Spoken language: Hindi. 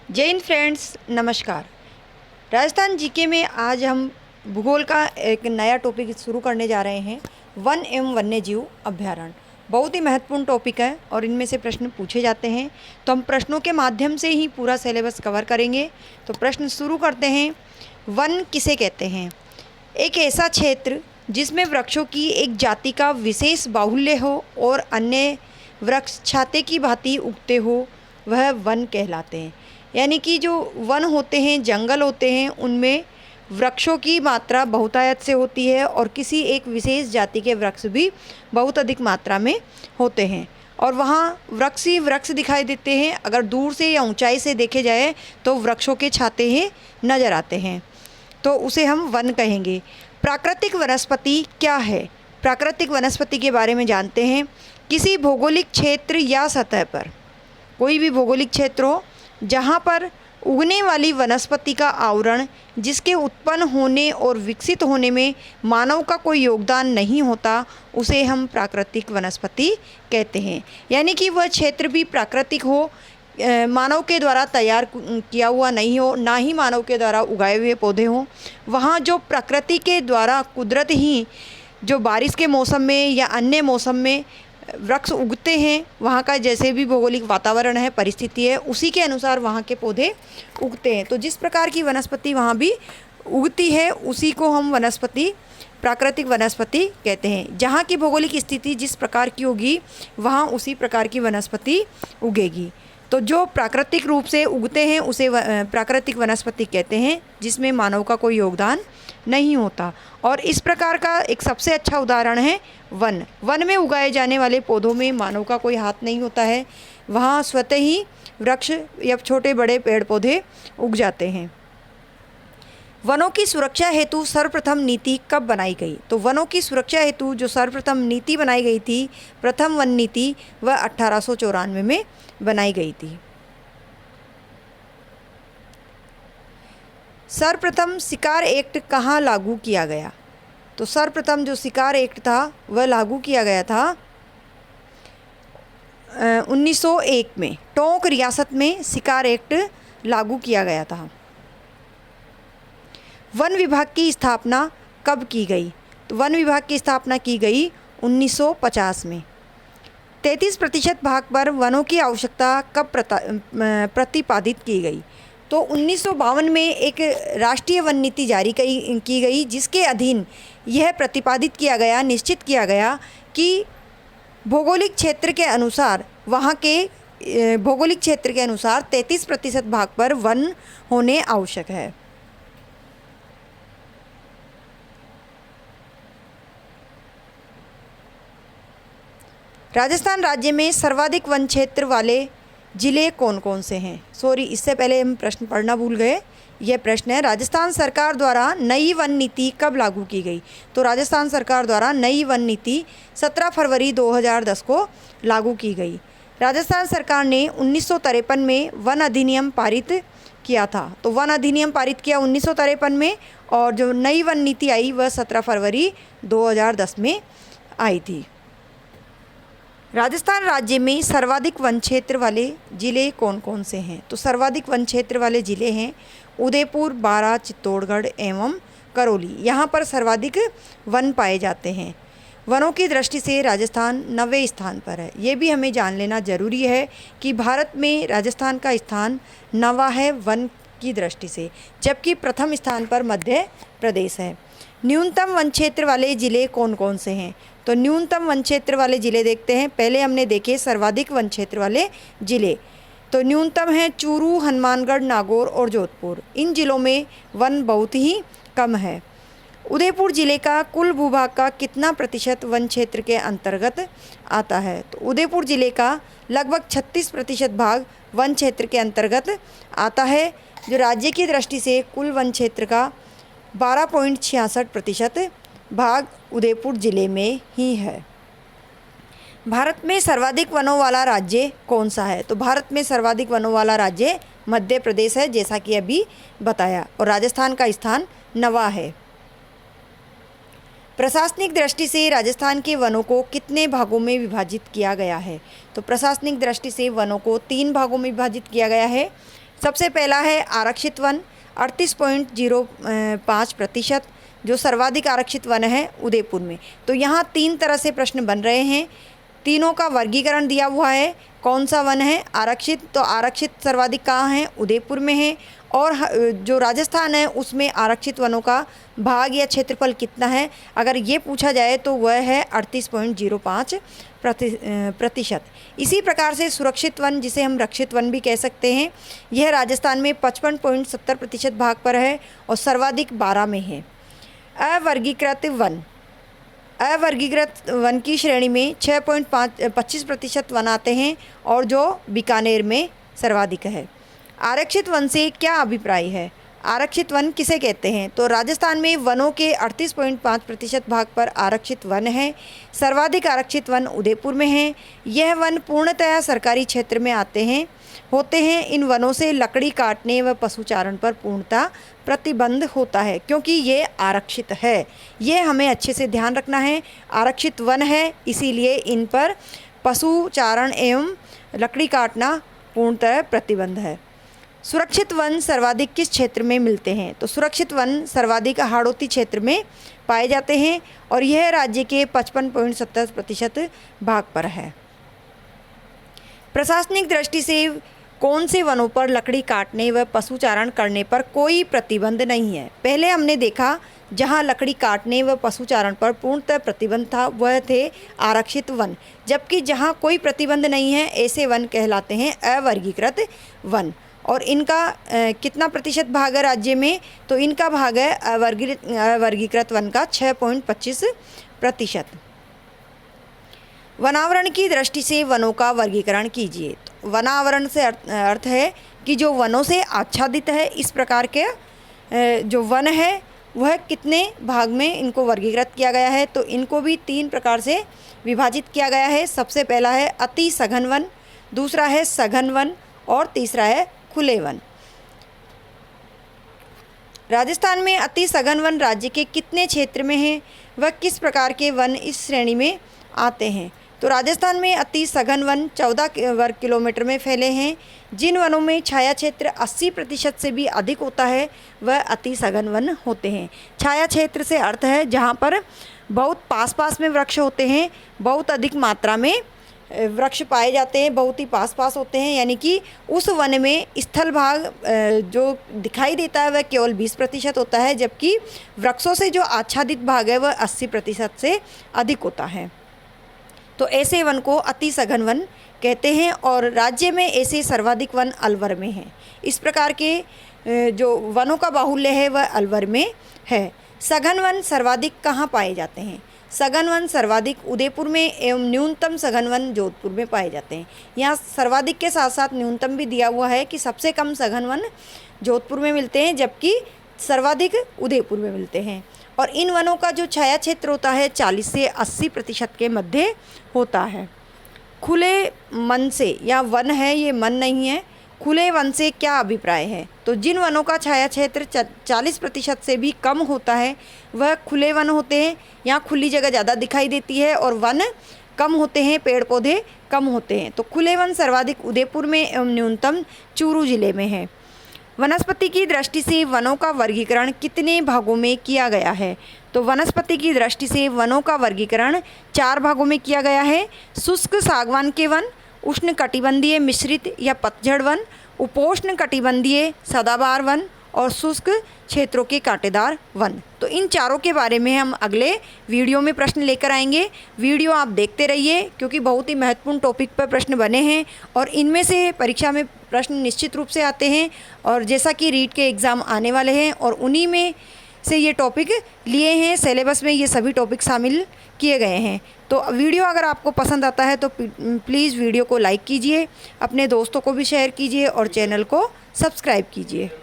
जय हिंद फ्रेंड्स, नमस्कार। राजस्थान जीके में आज हम भूगोल का एक नया टॉपिक शुरू करने जा रहे हैं। वन एवं वन्यजीव अभ्यारण्य बहुत ही महत्वपूर्ण टॉपिक है और इनमें से प्रश्न पूछे जाते हैं, तो हम प्रश्नों के माध्यम से ही पूरा सिलेबस कवर करेंगे। तो प्रश्न शुरू करते हैं। वन किसे कहते हैं? एक ऐसा क्षेत्र जिसमें वृक्षों की एक जाति का विशेष बाहुल्य हो और अन्य वृक्ष छाते की भांति उगते हो, वह वन कहलाते हैं। यानी कि जो वन होते हैं, जंगल होते हैं, उनमें वृक्षों की मात्रा बहुतायत से होती है और किसी एक विशेष जाति के वृक्ष भी बहुत अधिक मात्रा में होते हैं और वहाँ वृक्ष ही वृक्ष दिखाई देते हैं। अगर दूर से या ऊंचाई से देखे जाए तो वृक्षों के छाते ही नज़र आते हैं, तो उसे हम वन कहेंगे। प्राकृतिक वनस्पति क्या है? प्राकृतिक वनस्पति के बारे में जानते हैं। किसी भौगोलिक क्षेत्र या सतह पर, कोई भी भौगोलिक क्षेत्र हो जहाँ पर उगने वाली वनस्पति का आवरण जिसके उत्पन्न होने और विकसित होने में मानव का कोई योगदान नहीं होता, उसे हम प्राकृतिक वनस्पति कहते हैं। यानी कि वह क्षेत्र भी प्राकृतिक हो, मानव के द्वारा तैयार किया हुआ नहीं हो, ना ही मानव के द्वारा उगाए हुए पौधे हों। वहाँ जो प्रकृति के द्वारा कुदरत ही जो बारिश के मौसम में या अन्य मौसम में वृक्ष उगते हैं, वहाँ का जैसे भी भौगोलिक वातावरण है, परिस्थिति है, उसी के अनुसार वहाँ के पौधे उगते हैं। तो जिस प्रकार की वनस्पति वहाँ भी उगती है, उसी को हम वनस्पति, प्राकृतिक वनस्पति कहते हैं। जहाँ की भौगोलिक स्थिति जिस प्रकार की होगी, वहाँ उसी प्रकार की वनस्पति उगेगी। तो जो प्राकृतिक रूप से उगते हैं उसे प्राकृतिक वनस्पति कहते हैं, जिसमें मानव का कोई योगदान नहीं होता। और इस प्रकार का एक सबसे अच्छा उदाहरण है वन। वन में उगाए जाने वाले पौधों में मानव का कोई हाथ नहीं होता है, वहाँ स्वतः ही वृक्ष या छोटे बड़े पेड़ पौधे उग जाते हैं। वनों की सुरक्षा हेतु सर्वप्रथम नीति कब बनाई गई? तो वनों की सुरक्षा हेतु जो सर्वप्रथम नीति बनाई गई थी, प्रथम वन नीति, वह 1894 में बनाई गई थी। सर्वप्रथम शिकार एक्ट कहाँ लागू किया गया? तो सर्वप्रथम जो शिकार एक्ट था वह लागू किया गया था 1901 में। टोंक रियासत में शिकार एक्ट लागू किया गया था। वन विभाग की स्थापना कब की गई? तो वन विभाग की स्थापना की गई 1950 में। 33% भाग पर वनों की आवश्यकता कब प्रतिपादित की गई? तो 1952 में एक राष्ट्रीय वन नीति जारी की गई, जिसके अधीन यह प्रतिपादित किया गया, निश्चित किया गया कि भौगोलिक क्षेत्र के अनुसार, वहाँ के भौगोलिक क्षेत्र के अनुसार 33% भाग पर वन होने आवश्यक है। राजस्थान राज्य में सर्वाधिक वन क्षेत्र वाले जिले कौन कौन से हैं? सॉरी, इससे पहले हम प्रश्न पढ़ना भूल गए। यह प्रश्न है, राजस्थान सरकार द्वारा नई वन नीति कब लागू की गई? तो राजस्थान सरकार द्वारा नई वन नीति 17 फरवरी 2010 को लागू की गई। राजस्थान सरकार ने 1953 में वन अधिनियम पारित किया था। तो वन अधिनियम पारित किया 1953 में, और जो नई वन नीति आई वह 17 फरवरी 2010 में आई थी। राजस्थान राज्य में सर्वाधिक वन क्षेत्र वाले जिले कौन कौन से हैं? तो सर्वाधिक वन क्षेत्र वाले जिले हैं उदयपुर, बारां, चित्तौड़गढ़ एवं करौली। यहाँ पर सर्वाधिक वन पाए जाते हैं। वनों की दृष्टि से राजस्थान 9वें स्थान पर है। ये भी हमें जान लेना जरूरी है कि भारत में राजस्थान का स्थान 9वां है वन की दृष्टि से, जबकि प्रथम स्थान पर मध्य प्रदेश है। न्यूनतम वन क्षेत्र वाले जिले कौन कौन से हैं? तो न्यूनतम वन क्षेत्र वाले जिले देखते हैं। पहले हमने देखे सर्वाधिक वन क्षेत्र वाले जिले। तो न्यूनतम हैं चूरू, हनुमानगढ़, नागौर और जोधपुर। इन जिलों में वन बहुत ही कम है। उदयपुर जिले का कुल भूभाग का कितना प्रतिशत वन क्षेत्र के अंतर्गत आता है? तो उदयपुर जिले का लगभग 36% भाग वन क्षेत्र के अंतर्गत आता है। जो राज्य की दृष्टि से कुल वन क्षेत्र का 12.66% भाग उदयपुर जिले में ही है। भारत में सर्वाधिक वनों वाला राज्य कौन सा है? तो भारत में सर्वाधिक वनों वाला राज्य मध्य प्रदेश है, जैसा कि अभी बताया, और राजस्थान का स्थान 9वां है। प्रशासनिक दृष्टि से राजस्थान के वनों को कितने भागों में विभाजित किया गया है? तो प्रशासनिक दृष्टि से वनों को 3 भागों में विभाजित किया गया है। सबसे पहला है आरक्षित वन 38.05%, जो सर्वाधिक आरक्षित वन है उदयपुर में। तो यहाँ 3 तरह से प्रश्न बन रहे हैं, तीनों का वर्गीकरण दिया हुआ है। कौन सा वन है आरक्षित, तो आरक्षित सर्वाधिक कहाँ है, उदयपुर में है। और जो राजस्थान है उसमें आरक्षित वनों का भाग या क्षेत्रफल कितना है, अगर ये पूछा जाए तो वह है 38.05%। इसी प्रकार से सुरक्षित वन, जिसे हम रक्षित वन भी कह सकते हैं, यह राजस्थान में 55.70% भाग पर है और सर्वाधिक 12 में है। अवर्गीकृत वन की श्रेणी में 6.25% वन आते हैं और जो बीकानेर में सर्वाधिक है। आरक्षित वन से क्या अभिप्राय है, आरक्षित वन किसे कहते हैं, तो राजस्थान में वनों के 38.5% भाग पर आरक्षित वन है। सर्वाधिक आरक्षित वन उदयपुर में है। यह वन पूर्णतः सरकारी क्षेत्र में होते हैं। इन वनों से लकड़ी काटने व पशुचारण पर पूर्णतः प्रतिबंध होता है, क्योंकि ये आरक्षित है। ये हमें अच्छे से ध्यान रखना है, आरक्षित वन है, इसीलिए इन पर पशुचारण एवं लकड़ी काटना पूर्णतः प्रतिबंध है। सुरक्षित वन सर्वाधिक किस क्षेत्र में मिलते हैं, तो सुरक्षित वन सर्वाधिक हाड़ौती क्षेत्र में पाए जाते हैं और यह राज्य के 55.70% भाग पर है। प्रशासनिक दृष्टि से कौन से वनों पर लकड़ी काटने व पशुचारण करने पर कोई प्रतिबंध नहीं है। पहले हमने देखा जहां लकड़ी काटने व पशुचारण पर पूर्णतः प्रतिबंध था वह थे आरक्षित वन, जबकि जहां कोई प्रतिबंध नहीं है ऐसे वन कहलाते हैं अवर्गीकृत वन। और इनका कितना प्रतिशत भाग है राज्य में, तो इनका भाग है अवर्गीकृत वन का 6.25%। वनावरण की दृष्टि से वनों का वर्गीकरण कीजिए। तो वनावरण से अर्थ है कि जो वनों से आच्छादित है, इस प्रकार के जो वन है वह कितने भाग में इनको वर्गीकृत किया गया है, तो इनको भी 3 प्रकार से विभाजित किया गया है। सबसे पहला है अति सघन वन, दूसरा है सघन वन और तीसरा है खुले वन। राजस्थान में अति सघन वन राज्य के कितने क्षेत्र में है, वह किस प्रकार के वन इस श्रेणी में आते हैं, तो राजस्थान में अति सघन वन 14 वर्ग किलोमीटर में फैले हैं। जिन वनों में छाया क्षेत्र 80% से भी अधिक होता है वह अति सघन वन होते हैं। छाया क्षेत्र से अर्थ है जहाँ पर बहुत पास में वृक्ष होते हैं, बहुत अधिक मात्रा में वृक्ष पाए जाते हैं, बहुत ही पास होते हैं, यानी कि उस वन में स्थल भाग जो दिखाई देता है वह केवल 20% होता है, जबकि वृक्षों से जो आच्छादित भाग है वह 80% से अधिक होता है। तो ऐसे वन को अति सघन वन कहते हैं और राज्य में ऐसे सर्वाधिक वन अलवर में हैं। इस प्रकार के जो वनों का बाहुल्य है वह अलवर में है। सघन वन सर्वाधिक कहाँ पाए जाते हैं, सघन वन सर्वाधिक उदयपुर में एवं न्यूनतम सघन वन जोधपुर में पाए जाते हैं। यहाँ सर्वाधिक के साथ साथ न्यूनतम भी दिया हुआ है कि सबसे कम सघन वन जोधपुर में मिलते हैं, जबकि सर्वाधिक उदयपुर में मिलते हैं। और इन वनों का जो छाया क्षेत्र होता है 40 से 80% के मध्य होता है। खुले मन से, या वन है ये मन नहीं है, खुले वन से क्या अभिप्राय है, तो जिन वनों का छाया क्षेत्र 40% से भी कम होता है वह खुले वन होते हैं। यहाँ खुली जगह ज़्यादा दिखाई देती है और वन कम होते हैं, पेड़ पौधे कम होते हैं। तो खुले वन सर्वाधिक उदयपुर में एवं न्यूनतम चूरू जिले में है। वनस्पति की दृष्टि से वनों का वर्गीकरण कितने भागों में किया गया है, तो वनस्पति की दृष्टि से वनों का वर्गीकरण 4 भागों में किया गया है। शुष्क सागवान के वन, उष्ण कटिबंधीय मिश्रित या पतझड़ वन, उपोष्ण कटिबंधीय सदाबहार वन और शुष्क क्षेत्रों के कांटेदार वन। तो इन चारों के बारे में हम अगले वीडियो में प्रश्न लेकर आएंगे। वीडियो आप देखते रहिए क्योंकि बहुत ही महत्वपूर्ण टॉपिक पर प्रश्न बने हैं और इनमें से परीक्षा में प्रश्न निश्चित रूप से आते हैं। और जैसा कि रीट के एग्ज़ाम आने वाले हैं और उन्हीं में से ये टॉपिक लिए हैं, सिलेबस में ये सभी टॉपिक शामिल किए गए हैं। तो वीडियो अगर आपको पसंद आता है तो प्लीज़ वीडियो को लाइक कीजिए, अपने दोस्तों को भी शेयर कीजिए और चैनल को सब्सक्राइब कीजिए।